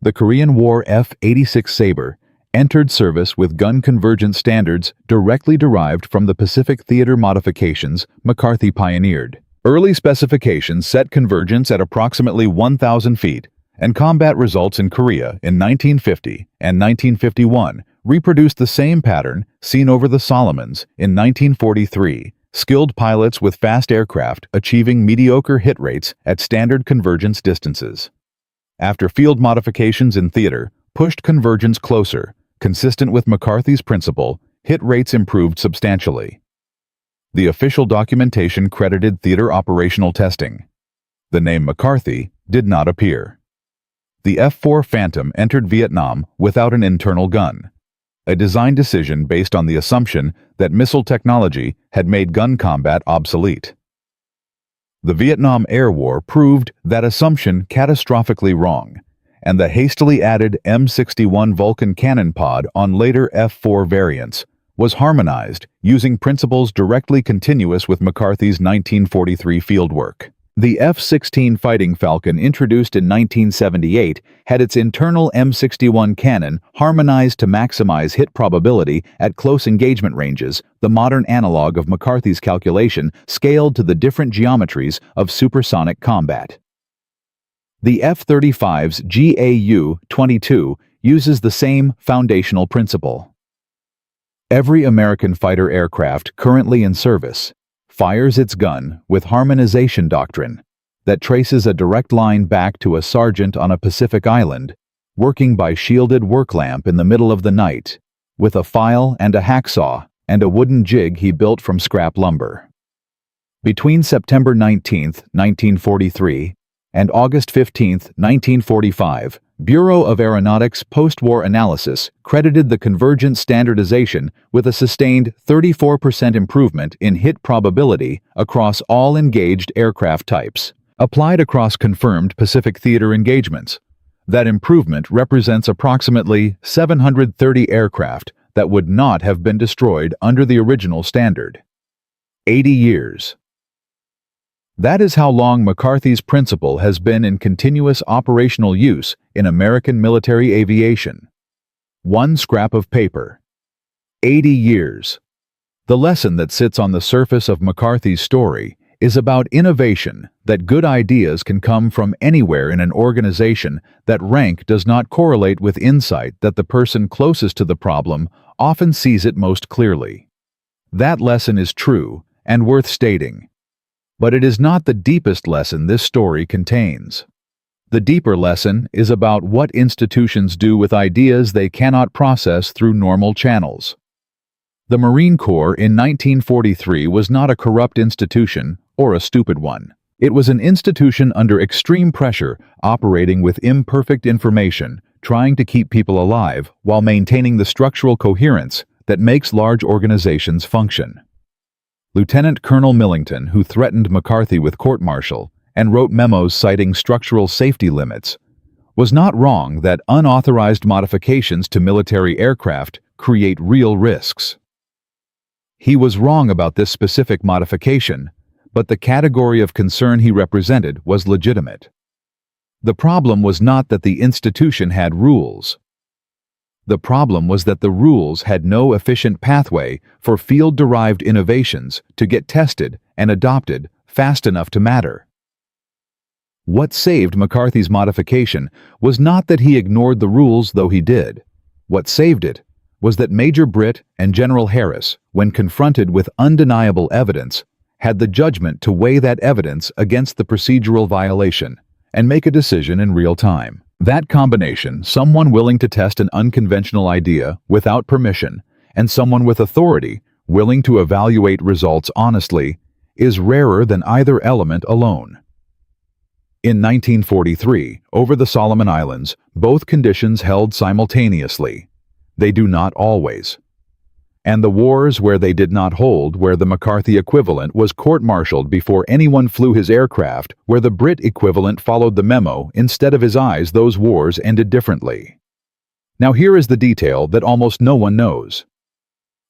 The Korean War F-86 Sabre entered service with gun convergence standards directly derived from the Pacific theater modifications McCarthy pioneered. Early specifications set convergence at approximately 1,000 feet, and combat results in Korea in 1950 and 1951 reproduced the same pattern seen over the Solomons in 1943, skilled pilots with fast aircraft achieving mediocre hit rates at standard convergence distances. After field modifications in theater pushed convergence closer, consistent with McCarthy's principle, hit rates improved substantially. The official documentation credited theater operational testing. The name McCarthy did not appear. The F-4 Phantom entered Vietnam without an internal gun, a design decision based on the assumption that missile technology had made gun combat obsolete. The Vietnam Air War proved that assumption catastrophically wrong, and the hastily added M61 Vulcan cannon pod on later F-4 variants was harmonized using principles directly continuous with McCarthy's 1943 fieldwork. The F-16 Fighting Falcon, introduced in 1978, had its internal M61 cannon harmonized to maximize hit probability at close engagement ranges, the modern analog of McCarthy's calculation scaled to the different geometries of supersonic combat. The F-35's GAU-22 uses the same foundational principle. Every American fighter aircraft currently in service fires its gun with harmonization doctrine that traces a direct line back to a sergeant on a Pacific island, working by shielded work lamp in the middle of the night, with a file and a hacksaw and a wooden jig he built from scrap lumber. Between September 19, 1943, and August 15, 1945, Bureau of Aeronautics post-war analysis credited the convergence standardization with a sustained 34% improvement in hit probability across all engaged aircraft types, applied across confirmed Pacific theater engagements. That improvement represents approximately 730 aircraft that would not have been destroyed under the original standard. 80 years. That is how long McCarthy's principle has been in continuous operational use in American military aviation. One scrap of paper. 80 years. The lesson that sits on the surface of McCarthy's story is about innovation, that good ideas can come from anywhere in an organization, that rank does not correlate with insight, that the person closest to the problem often sees it most clearly. That lesson is true and worth stating. But it is not the deepest lesson this story contains. The deeper lesson is about what institutions do with ideas they cannot process through normal channels. The Marine Corps in 1943 was not a corrupt institution or a stupid one. It was an institution under extreme pressure, operating with imperfect information, trying to keep people alive while maintaining the structural coherence that makes large organizations function. Lieutenant Colonel Millington, who threatened McCarthy with court-martial and wrote memos citing structural safety limits, was not wrong that unauthorized modifications to military aircraft create real risks. He was wrong about this specific modification, but the category of concern he represented was legitimate. The problem was not that the institution had rules. The problem was that the rules had no efficient pathway for field-derived innovations to get tested and adopted fast enough to matter. What saved McCarthy's modification was not that he ignored the rules, though he did. What saved it was that Major Britt and General Harris, when confronted with undeniable evidence, had the judgment to weigh that evidence against the procedural violation and make a decision in real time. That combination, someone willing to test an unconventional idea without permission, and someone with authority willing to evaluate results honestly, is rarer than either element alone. In 1943, over the Solomon Islands, both conditions held simultaneously. They do not always. And the wars where they did not hold, where the McCarthy equivalent was court-martialed before anyone flew his aircraft, where the Brit equivalent followed the memo instead of his eyes, those wars ended differently. Now here is the detail that almost no one knows.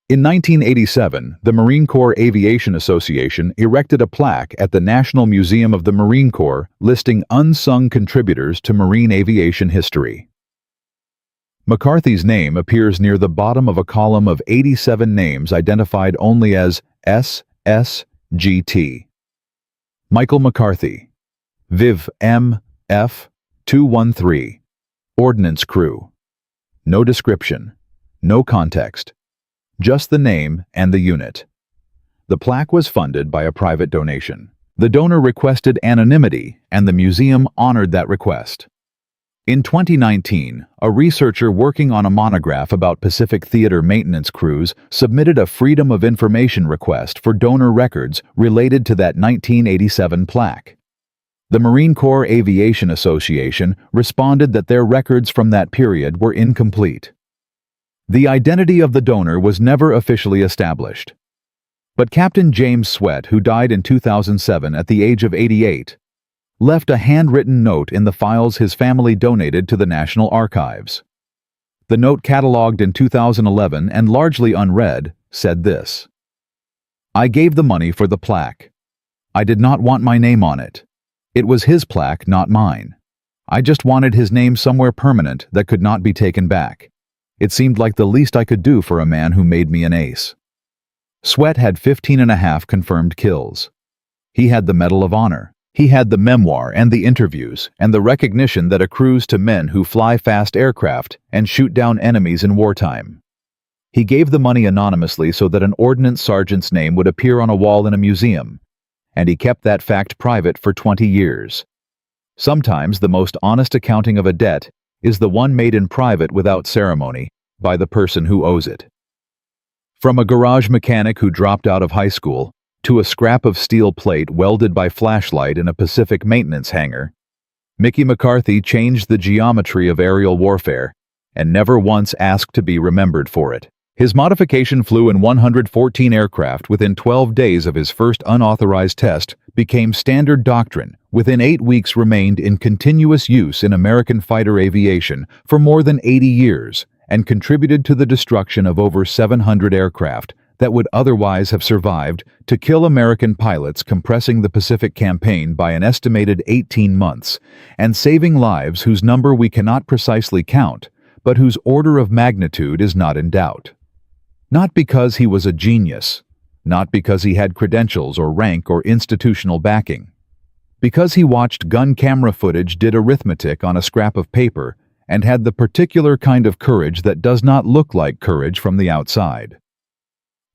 In 1987, the Marine Corps Aviation Association erected a plaque at the National Museum of the Marine Corps listing unsung contributors to marine aviation history. McCarthy's name appears near the bottom of a column of 87 names identified only as SSGT. Michael McCarthy, Viv M. F. 213. Ordnance Crew. No description, no context, just the name and the unit. The plaque was funded by a private donation. The donor requested anonymity, and the museum honored that request. In 2019, a researcher working on a monograph about Pacific Theater maintenance crews submitted a Freedom of Information request for donor records related to that 1987 plaque. The Marine Corps Aviation Association responded that their records from that period were incomplete. The identity of the donor was never officially established. But Captain James Sweat, who died in 2007 at the age of 88, left a handwritten note in the files his family donated to the National Archives. The note, catalogued in 2011 and largely unread, said this: "I gave the money for the plaque. I did not want my name on it. It was his plaque, not mine. I just wanted his name somewhere permanent that could not be taken back. It seemed like the least I could do for a man who made me an ace. Sweat had 15.5 confirmed kills. He had the Medal of Honor. He had the memoir and the interviews and the recognition that accrues to men who fly fast aircraft and shoot down enemies in wartime. He gave the money anonymously so that an ordnance sergeant's name would appear on a wall in a museum, and he kept that fact private for 20 years. Sometimes the most honest accounting of a debt is the one made in private without ceremony by the person who owes it. From a garage mechanic who dropped out of high school to a scrap of steel plate welded by flashlight in a Pacific maintenance hangar, Mickey McCarthy changed the geometry of aerial warfare and never once asked to be remembered for it. His modification flew in 114 aircraft within 12 days of his first unauthorized test, became standard doctrine, within 8 weeks remained in continuous use in American fighter aviation for more than 80 years, and contributed to the destruction of over 700 aircraft that would otherwise have survived to kill American pilots, compressing the Pacific campaign by an estimated 18 months, and saving lives whose number we cannot precisely count, but whose order of magnitude is not in doubt. Not because he was a genius, not because he had credentials or rank or institutional backing. Because he watched gun camera footage, did arithmetic on a scrap of paper, and had the particular kind of courage that does not look like courage from the outside.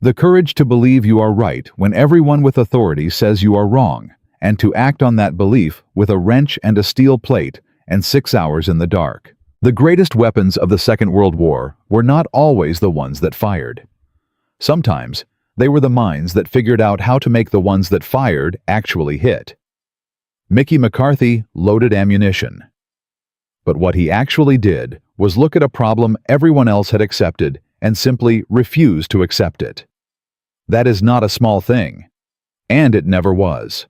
The courage to believe you are right when everyone with authority says you are wrong, and to act on that belief with a wrench and a steel plate and 6 hours in the dark. The greatest weapons of the Second World War were not always the ones that fired. Sometimes they were the minds that figured out how to make the ones that fired actually hit. Mickey McCarthy loaded ammunition. But what he actually did was look at a problem everyone else had accepted and simply refuse to accept it. That is not a small thing, and it never was.